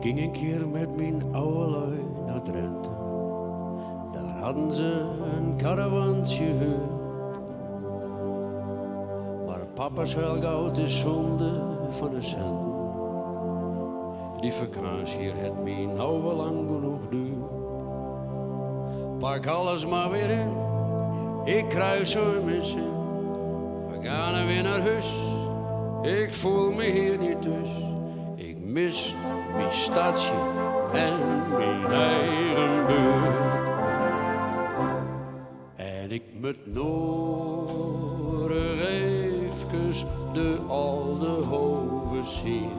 ging een keer met mijn oude lui naar Drenthe. Daar hadden ze een caravantje gehuurd. Maar papa's huilgoud is zonde van de cent. Die vakantie het mij nou wel lang genoeg duurt. Pak alles maar weer in, ik krijg zo mijn zin. We gaan er weer naar huis, ik voel me hier niet thuis. Ik mis mijn stadje en mijn eigen buurt. En ik moet nog even de oude hoven zien.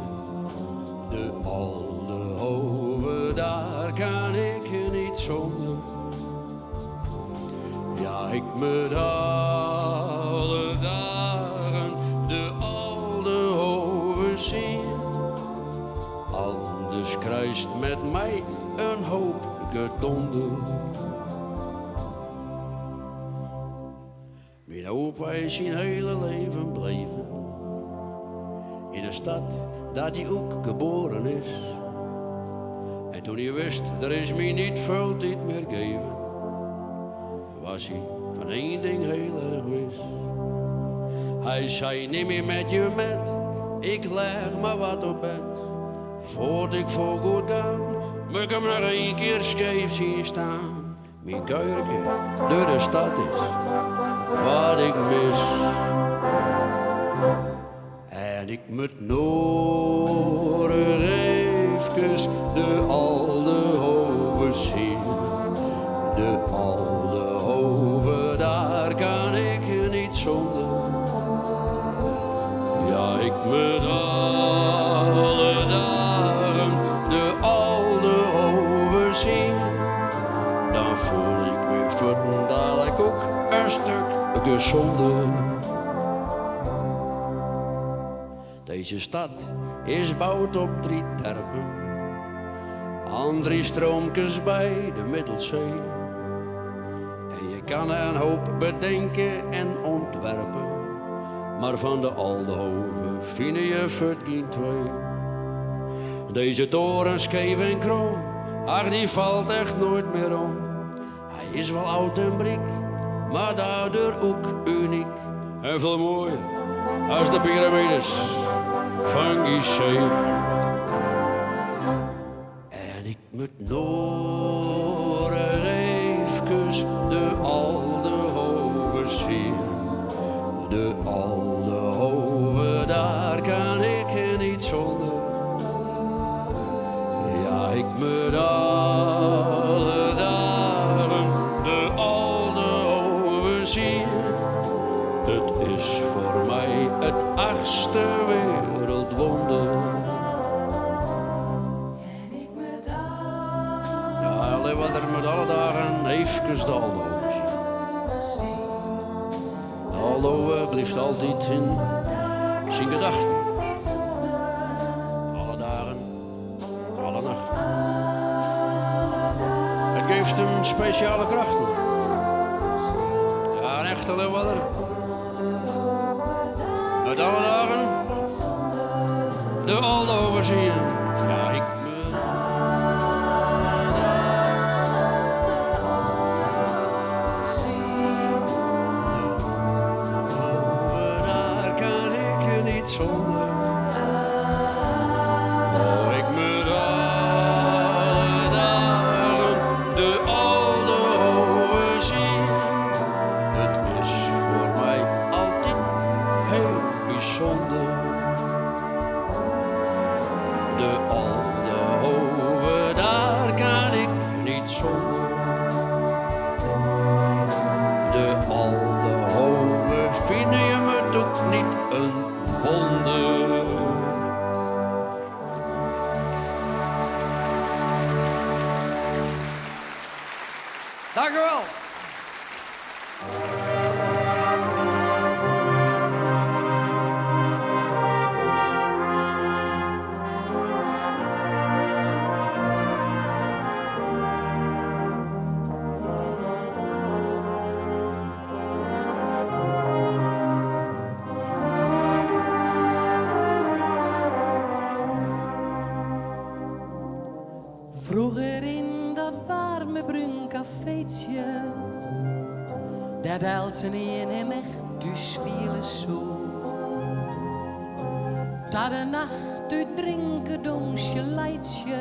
De oude hoven, daar kan ik niet zonder. Ja, ik moet alle dagen de oude hoven zien. Anders krijgt met mij een hoop gedonder. Mijn opa is zijn hele leven bleven. In een stad dat hij ook geboren is. En toen hij wist, er is mij niet veel tijd meer gegeven, was hij van één ding heel erg wist. Hij zei, neem me met je met, ik leg maar wat op bed. Voordat ik voor goed ga, moet ik hem nog een keer scheef zien staan. Mijn kuierke door de stad is wat ik mis. En ik moet nog even de oude hoven zien. De oude hoven, daar kan ik niet zonder. Ja, ik moet alle dagen de oude hoven zien. Dan voel ik me voeten dadelijk ook een stuk gezonder. Deze stad is bouwd op 3 terpen, aan 3 stroomkes bij de Middelzee. En je kan een hoop bedenken en ontwerpen, maar van de oude hoven vind je voor geen 2. Deze toren scheef en krom, ach die valt echt nooit meer om. Hij is wel oud en brik, maar daardoor ook uniek. En veel mooier als de piramides van Gizeh. En ik moet nog even de oude hoven zien. De oude hoven, daar kan ik niet zonder. Ja, ik moet alle dagen de oude hoven zien. Het is voor mij het 8e wereldwonder. En ik moet Ja, alleen wat er met alle dagen even de oude hoven zien. De oude hoven blijft altijd in zijn gedachten. Alle dagen, alle nachten. Het geeft hem speciale krachten. Ja, een echte leeuwarder. Met alle dagen de oude hoven zien. Ja, ik moet daar kan ik niet zonder. Oh, ik moet alle dagen de oude hoven zien. Het is voor mij altijd heel bijzonder. De oude hoven, daar kan ik niet zonder. De oude hoven, vind je me toch niet een wonder? Dank u wel. cafeetje. Dat als een in hem echt dus viel zo. Ta de nacht uit drinken donsje leidje.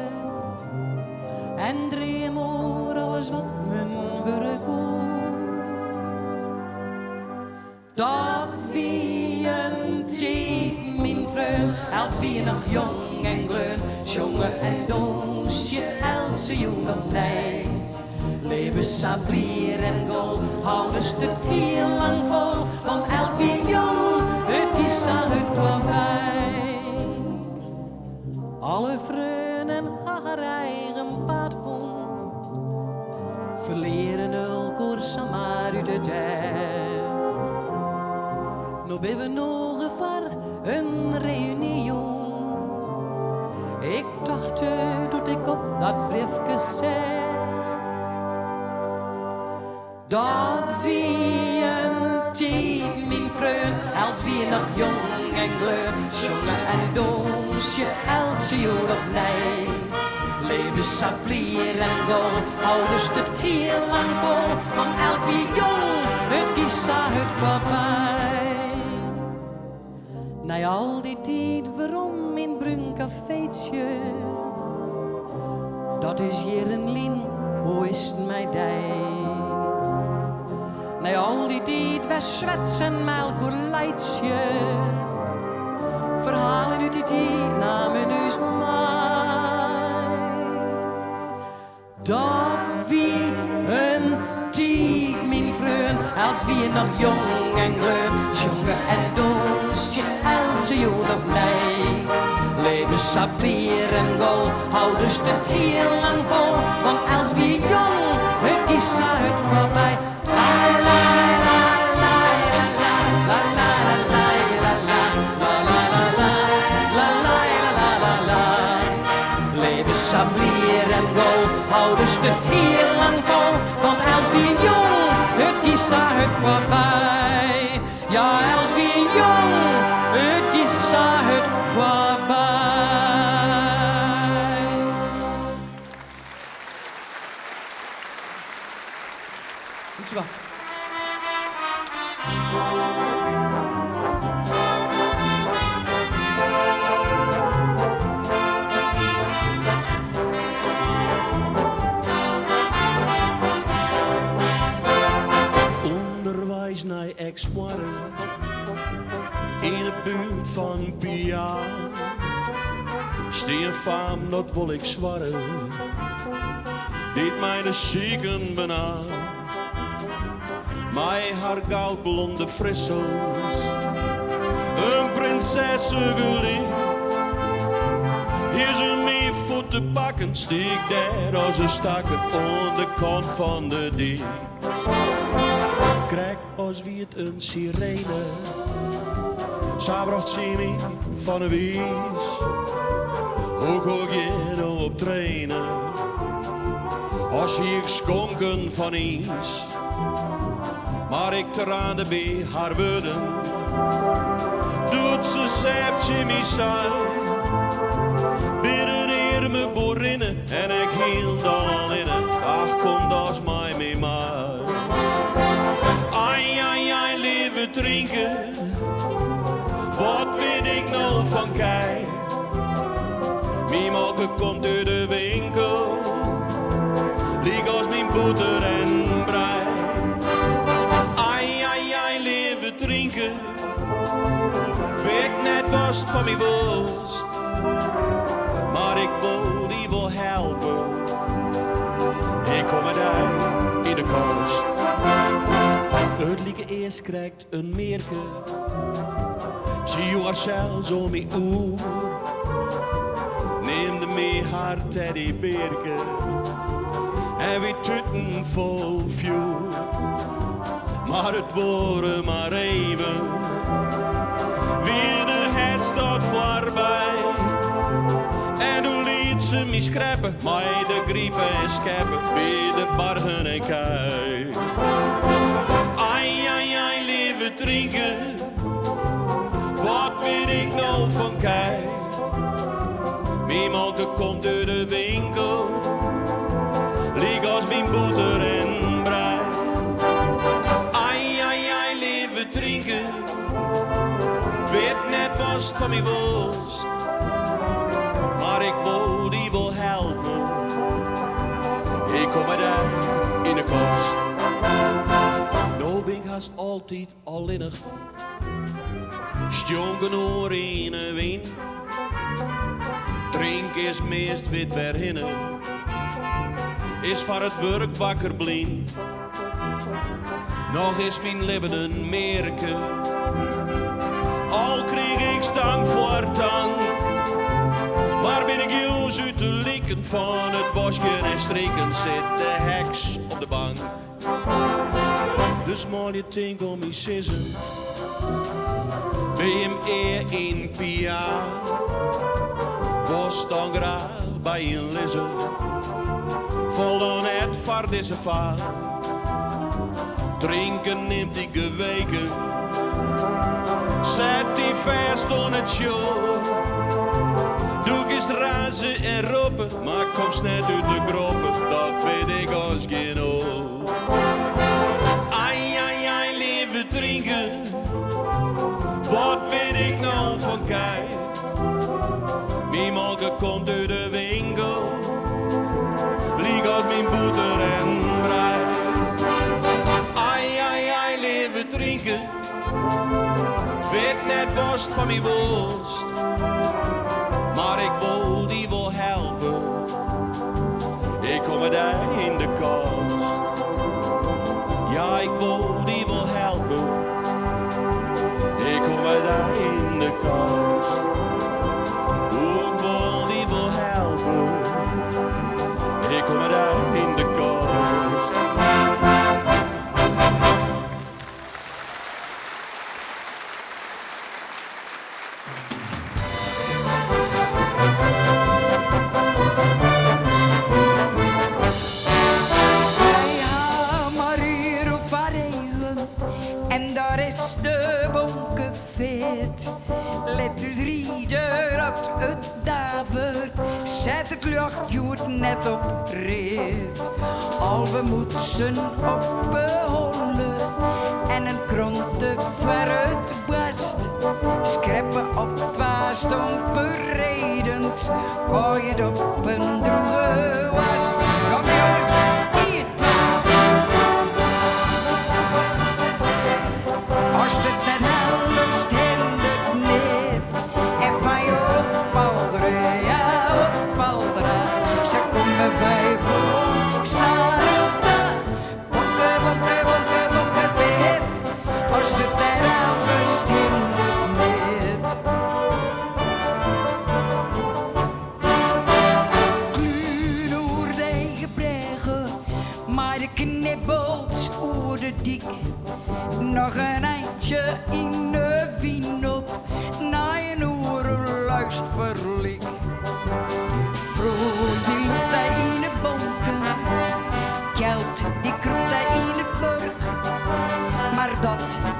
En dream oor alles wat men willen goed. Dat wie een tijd, mijn vriend, als wie nog jong en gleun, jongen en donsje, als ze jong op nee. Leven sablier en goal, houden stuk heel lang vol, want als wie jong, het is aan het voorbij. Alle vrienden haar eigen pad vond, verleren elkaar samen uit de tijd. Nu ben we nog voor een reunie. Ik dacht dat ik op dat briefje zei. Dat wie een tijd, mijn vriend, als wie nog jong en gleun, jongen en donsje, als je op nee. Leven sablier en goal, houden stuk heel lang vol, want als wie jong, het is het voorbij. Na al die tijd waarom in bruin cafeetje, dat is hier een lin, hoe is het mij dij? Na al die tijd we zwetsen met elkaar leidje, verhalen uit die tijd namen ons mij. Dat wie een tijd, mijn vriend, als wie nog jong en gleun, jongen en donsje, als je op nee. Leven sablier en goal, houden het heel lang vol, want als wie jong, het is het voorbij. Leven sablier en goal, houden het heel lang vol, want als wie jong, het is het voorbij. Ja, als wie jong, het is het voorbij. Dankjewel. Onderwijs naar ex-moeder in de buurt van Pia. Steen faam, dat wil ik zwarren, dit mij de zieken benaan. Mij haar goudblonde frissels, een prinsessengeliefd. Hier ze mee voor te pakken, steek daar als een stakker aan de kant van de dik. Krijg als wie het een sirene, zij bracht ze mee van een wies. Ook hoog je nou op trainen, als ik schonken van iets. Maar ik traande bij haar woorden, doet ze zelf Jimmy zijn. Binnen hier me boerinnen en ik hield al in het. Ach, kom dat mij mee maar. Ai, ai, ai, leven drinken, wat weet ik nou van kei? Mijn melk komt uit de winkel, liek als mijn boter en brei. Ai, ai, ai, leven drinken, weet net was het van mijn worst. Maar ik wil die wel helpen, ik kom met hij in de kast. Het lieke eerst krijgt een meerke, zie je haar zelfs om je oer. Neemde mee haar teddybeerke en wie tutten vol vuur. Maar het worden maar even, weer de het staat voorbij. En toen liet ze me schrappen, mij de griepen en scheppen, bij de bargen en kei. Ai, ai, ai, leven drinken, wat weet ik nou van kei? Mijn melk komt uit de winkel, liek als mijn boter worst van mijn worst. Maar ik wil die wel helpen. Ik kom met haar in de kost. Nou ben ik haast altijd alleenig. Stjongen oor in de wind. Drink is meest wit weer hinnen. Is van het werk wakker blind. Nog is mijn leven een merken. Al kreeg ik stang voor tang. Maar ben ik juist uit de likken van het wasken en streken zit de heks op de bank. Dus maal je tink om je sissen. BME in Pia. Was dan graag bij een lizzer. Vol dan het voor deze vaar. Drinken neemt die geweken. Zet die vast on het show. Doe eens razen en roepen, maar kom snel uit de groepen, dat weet ik als genoeg. Ai, ai, ai, leven drinken, wat weet ik nou van kei? Mijn molke komt uit de winkel, lieg als mijn boter en brei. Ai, ai, ai, leven drinken, weet net worst van mijn worst. Maar ik wil die wel helpen. Ik kom met haar in de kast. Ja, ik wil die wel helpen. Ik kom met haar in de kast. Ik wil die wel helpen. Ik kom met haar in de kast. Let us rieden dat het davert. Zet de kluchtjoert net op rit. Al we moeten opbeholen. En een kronte veruit bast. Skreppen op twee stompen redend. Kooien op een droge wast. Kom jongens, hier als het net helft hindert niet. En van je opvalderen, ja opvalderen. Ze komen vijf gewoon staan op de bonke, bonke, bonke, bonke vet. Als het net helft hindert niet. Kluun oer de gebregen, maar de knibbelt oer de dik. Nog een eindje in de wien op, na een uur luist verliek. Vroos die loopt hij in de bonken, geld die kroept hij in de burg. Maar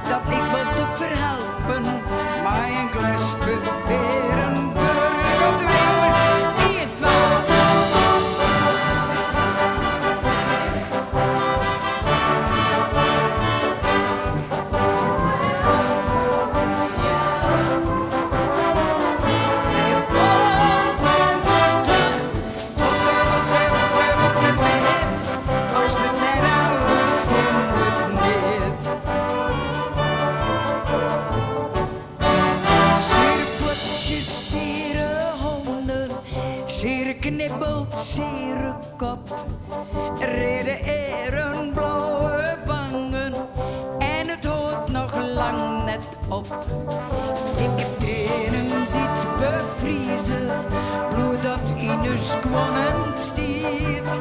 dat is wel te verhelpen, maar een glasje Berenburg. Komt er weer jongens, in het water. Knibbelt zere kop, reden eren blauwe wangen en het houdt nog lang net op. Dikke tranen dit bevriezen, bloed dat in de skwonnen stiet.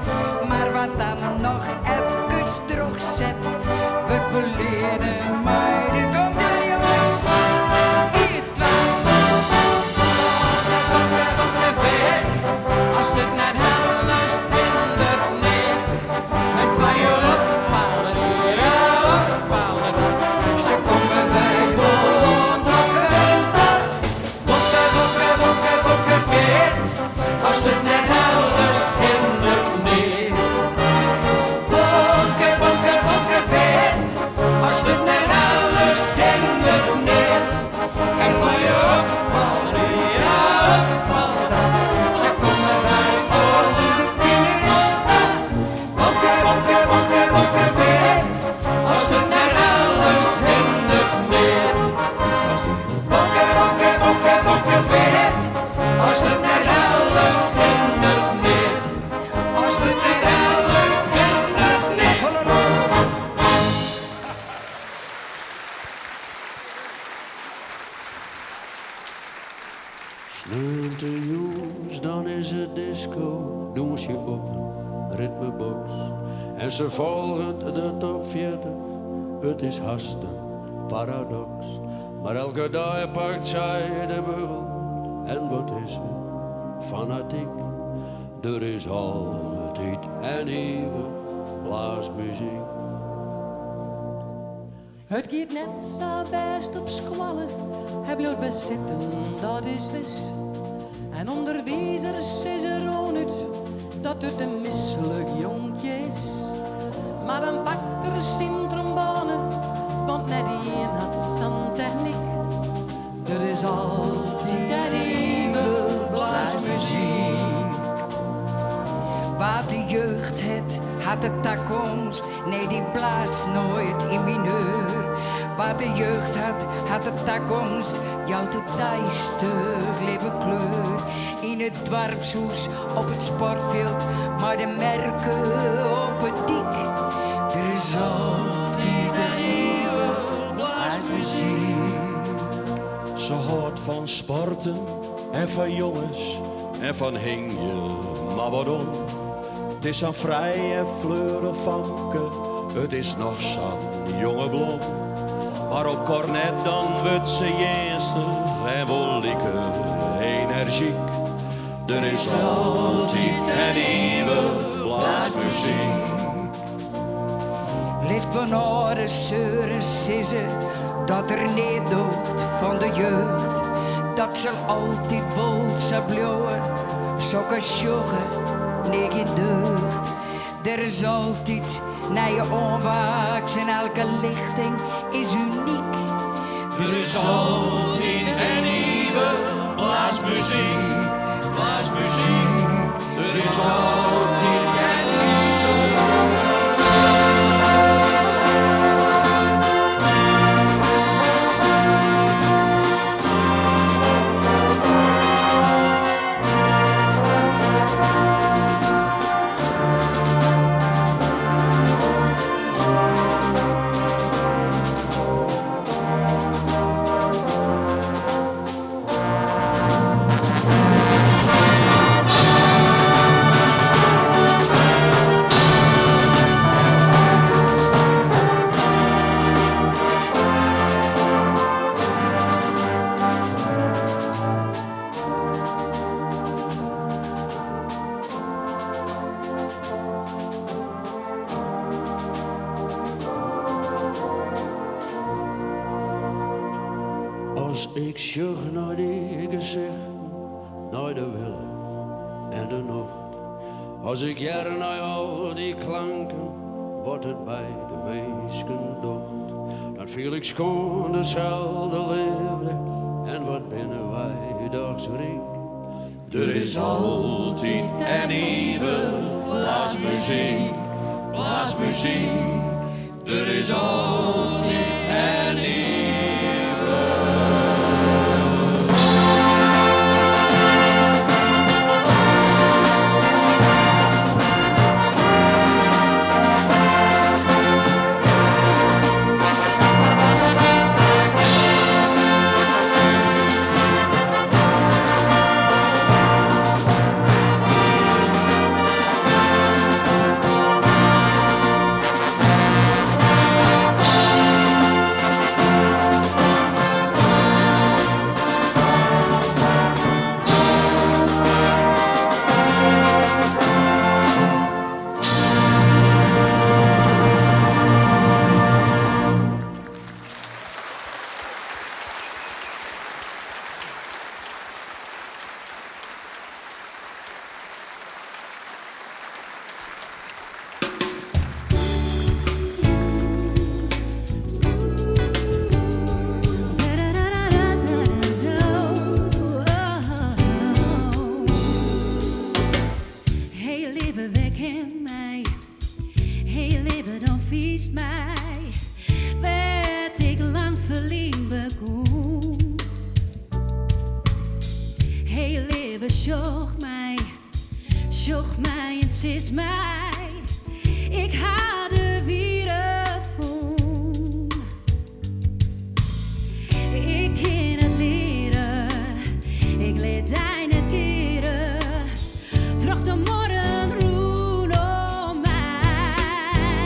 Maar wat dan nog even terug zet, we beleden meiden. Komt er jongens, hier als het net helft hindert niet. En van je opvalderen, ja opvalderen. Ze komen vijf op de bonke, bonke, bonke, bonke vet. Als het net helft hindert niet. Bonke, bonke, bonke vet. Als het net helft hindert niet. ze volgen de top 40. Het is haast een paradox. Maar elke dag pakt zij de beugel. En wat is ze? Fanatiek. Er is altijd en eeuwig blaasmuziek. Het gaat net zo best op squallen. Hij blijft bij zitten, dat is wis. En onderwijzers is er ook niet dat het een misselijk jonkje is. Maar dan pakt er zijn trombone, want net die had zangtechniek. Er is altijd en eeuwig blaasmuziek. Wat de jeugd had de toekomst, nee die blaast nooit in mineur. Wat de jeugd had de toekomst, jouw te duister leven kleur. In het dwarfshoes, op het sportveld, maar de merken op het dik. Er is altijd en eeuwig blaasmuziek. Ze houdt van sporten en van jongens en van hingen, maar waarom? Het is een vrij en fleuren vanke, het is nog zo'n jonge blom. Maar op cornet dan wordt ze jeestig en wel lekker energiek. Er is altijd en eeuwig blaasmuziek. Lid van orde zeuren sissen, dat er niet doogt van de jeugd. Dat zal altijd wild zijn blijven, zo'n joggen, niet in deugd. Er is altijd naar je onwaaks en elke lichting is uniek. Er is altijd en eeuwig blaasmuziek, blaasmuziek. Er is altijd en eeuwig. Als ik zucht naar die gezichten, naar de willen en de nacht. Als ik jaren naar al die klanken, wordt het bij de meesten docht. Dan viel ik schoon dezelfde liefde en wat binnen wij dags riek. Er is altijd en eeuwig blaasmuziek, blaasmuziek. Er is altijd en eeuwig. verliest mij, werd ik lang verliefd bekoen. Heel leven zocht mij en sis mij. Ik had de wieren voen. Ik ken het leren, ik leed hij net keren. Trocht de morgen roen om mij.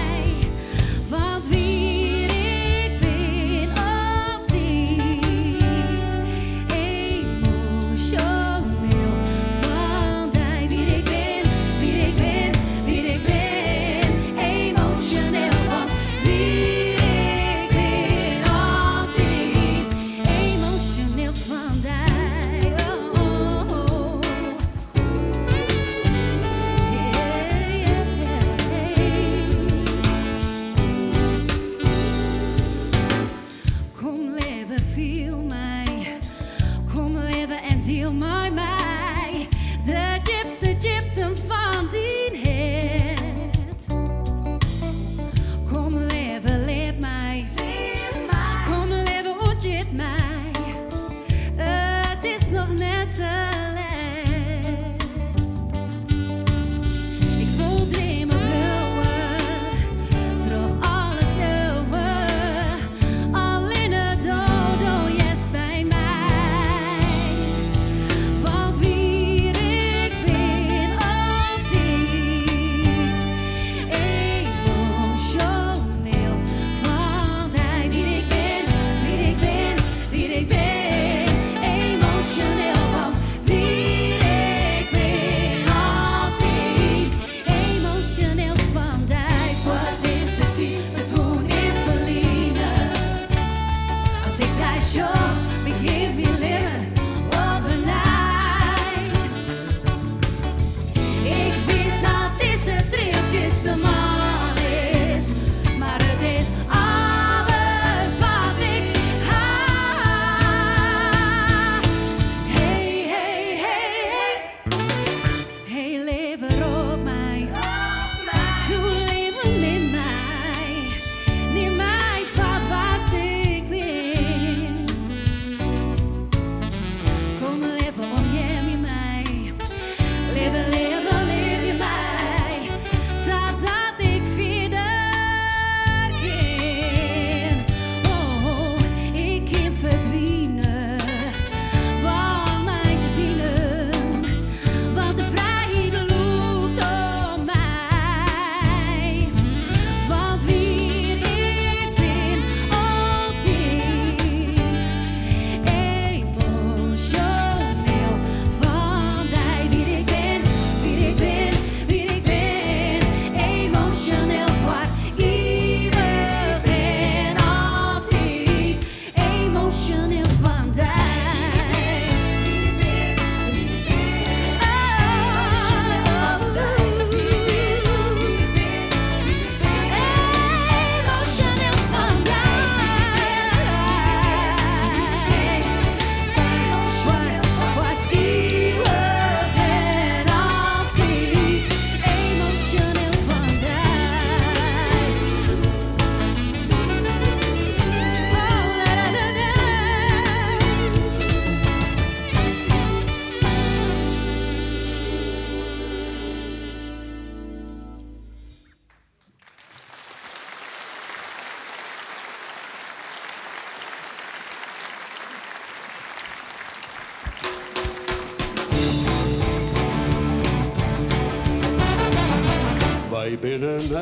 wij binnen net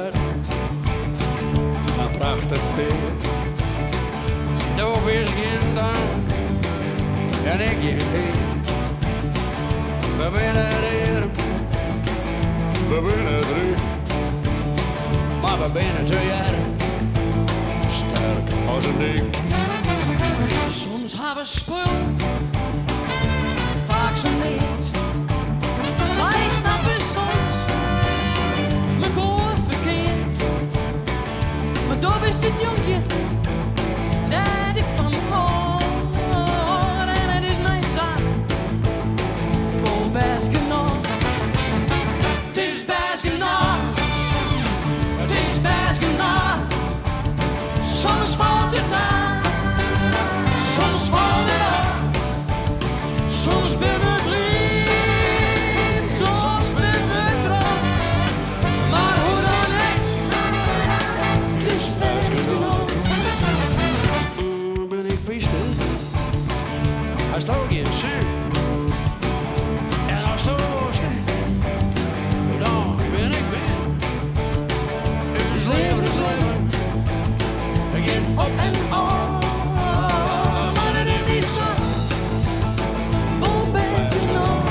een prachtig weer. Doe is geen dan en ik geen heen. We binnen hier, we binnen drie, maar we binnen 2 jaar sterk als een ding. Soms hebben we spul, vaak zo niet. Wij snappen soms mijn koor verkeerd. Maar daar is dit jonkje dat ik van hoor. En het is mijn zaak, voor best genoeg. Het is best genoeg, het is best genoeg. Soms valt het aan, soms valt het op. Soms ben we blind, soms ben we droog. Maar hoe dan ook, het is best genoeg. Ben ik piste? Als het ook je zin. En als het oost, dan ben ik ben. Dus leven is leven. Ik get op en op. Maar het is niet zo. Vol best genoeg.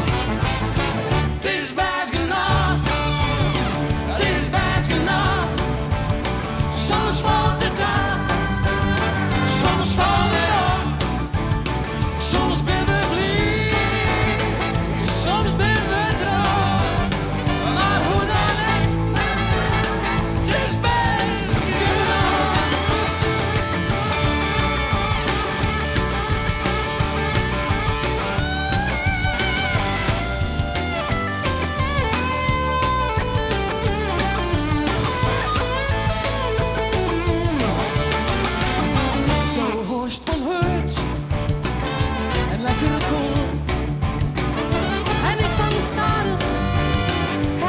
Het is best genoeg. Het is best genoeg. Soms valt het aan, soms valt het op. Soms ben we blind, soms ben we droog. Maar hoe dan ook, het is best genoeg. De horst van Hurt en lekkere kool. En ik van de staren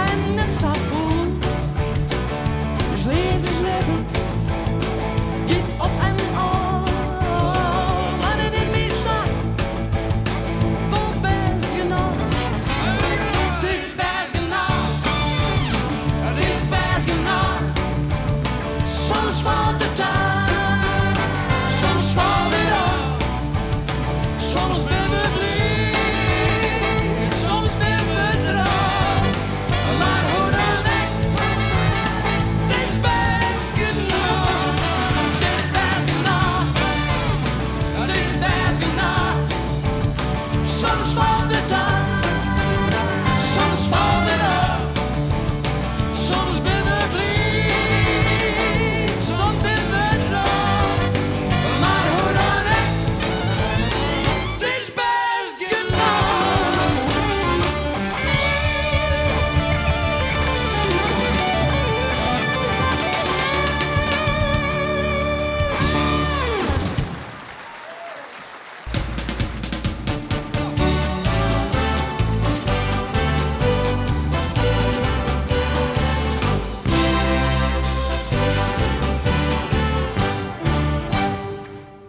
en het sapoen. Dus leven, dit op en op. Maar het is niet zo, voor best genoeg. Het is best genoeg, het is best genoeg. Soms valt het aan, soms valt het op. Soms ben we blind, soms ben we droog. Maar hoe dan ook, het is best genoeg. Het is best genoeg, het is best genoeg. Soms valt het aan, soms valt het op. Soms ben we blind, soms ben we droog. Maar hoe dan ook, het is best genoeg.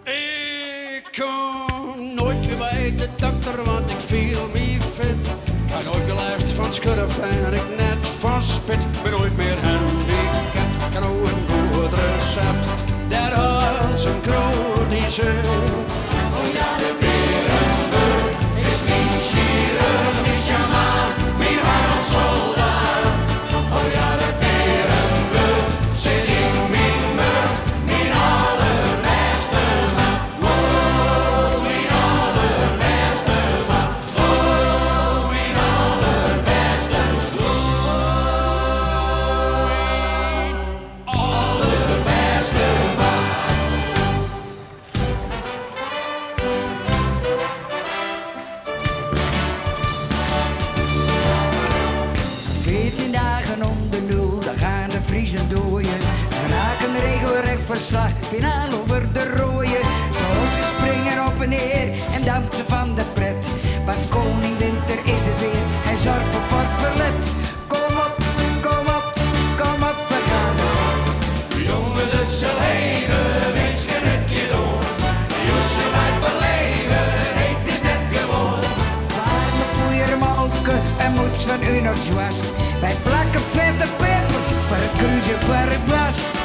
Ik kom nooit meer bij de dokter, want ik viel me fit. Ik had nooit meer last van schurft en ik net van spit. Ben nooit meer handicapt, kan ook een goed recept. Dat als een kroot die zegt. Oh ja, de berenburg is niet chirurg, niet shamaan, mijn handelssoldaat. Oh ja, de berenburg zit in mijn murf, mijn allerbeste man. Oh, mijn allerbeste man. Oh, mijn allerbeste. Oh, mijn allerbeste man. 14 dagen om de nul, dan gaan de Friezen dooien. Ze raken regelrecht verslag, finaal over de rooien. Zoals ze springen op en neer en dansen van de pret. Want koning Winter is het weer, hij zorgt voor farfalet. Kom op, kom op, kom op, we gaan ervoor. Jongens, het zal even, wees het je door. Jongens, ze lijkt beleven, het is net gewoon. Warme poeier molken en moeds van u nog zwast. Wij plakken vette pepers voor kruisen voor het bast.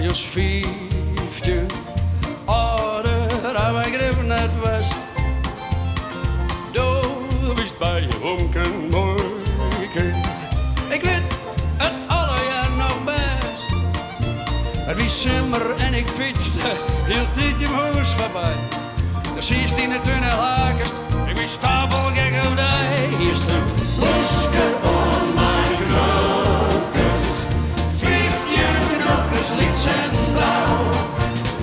Als 15 ouder dan wij greven net was. Daar wist bij je onken moeiken. Ik weet het alle jaar nog best. Het was zomer en ik fietste heel tijd je huis voorbij. De 16e tunnel hakest, ik was stapelgek op die. Hier is de boske om mijn knopjes. 15 knopjes liet en blauw.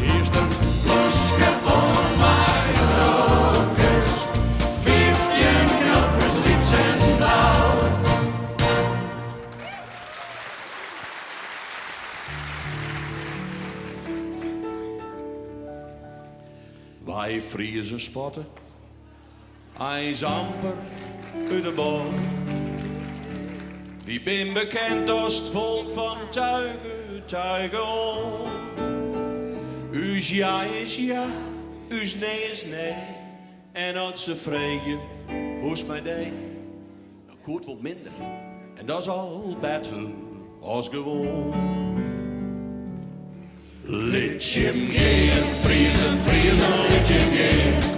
Hier is de boske om mijn knopjes. 15 knopjes liet en blauw. Wij Friese spotten, hij is amper uit de boom. Die ben bekend als het volk van tuigen om. U's ja is ja, u's nee is nee. En als ze vregen, hoe's mij deed, dan koert wat minder. En dat is al beter als gewoon. Liet je hem gaan, Friesen, liet je hem gaan.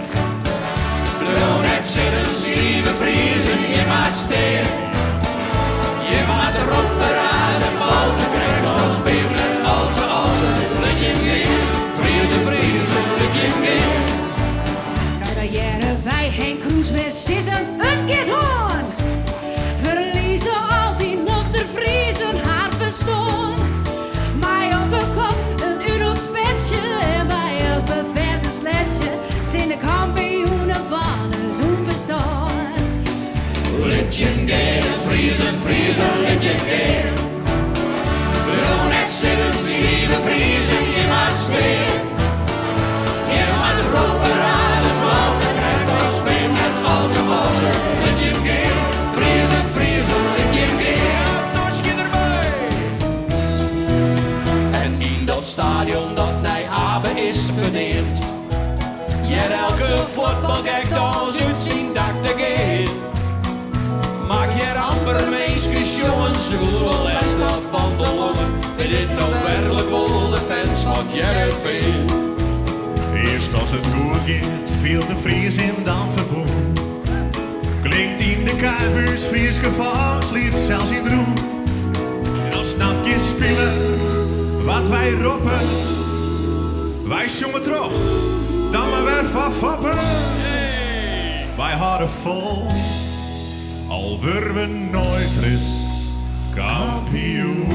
Blauw net zitten, stieve Friesen, je maakt steen. Je maakt erop beraad en bal te krijgen als beem net al te liet je hem gaan. Friesen, liet je hem gaan. Nou, dat jaren wij geen kroes weer sissen, het gaat hoorn. Verliezen al die nog ter Friesen haar verstoon. Mij op een kop, een Unox-petje en mij op een verse sletje. Zijn de kampioenen van een zoenverstaan. Liet je hem gaan, Friesen, liet je hem gaan. Blauw net zitten, stieve Friesen, je maakt steen. Je maakt erop beraad en bal te krijgen als beem net al te liet je hem gaan, Friesen, liet je hem gaan. Doosje erbij! En in dat stadion dat naar Abe is verneemd. Je elke voetbalgek als uitzien dat te geeft. Maak je amper meisjes, jongens, hoe les dat van de longen. En dit nou werkelijk wel de fans van Jereveen. Eerst als het goed gaat, veel te Fries in dan verboen. Klinkt in de kuipers Fries gevangslied, zelfs in droom. En dan snap je spelen wat wij roepen. Wij zongen terug, dan maar weer van fappen. Wij hadden vol, al worden we nooit ris kampioen.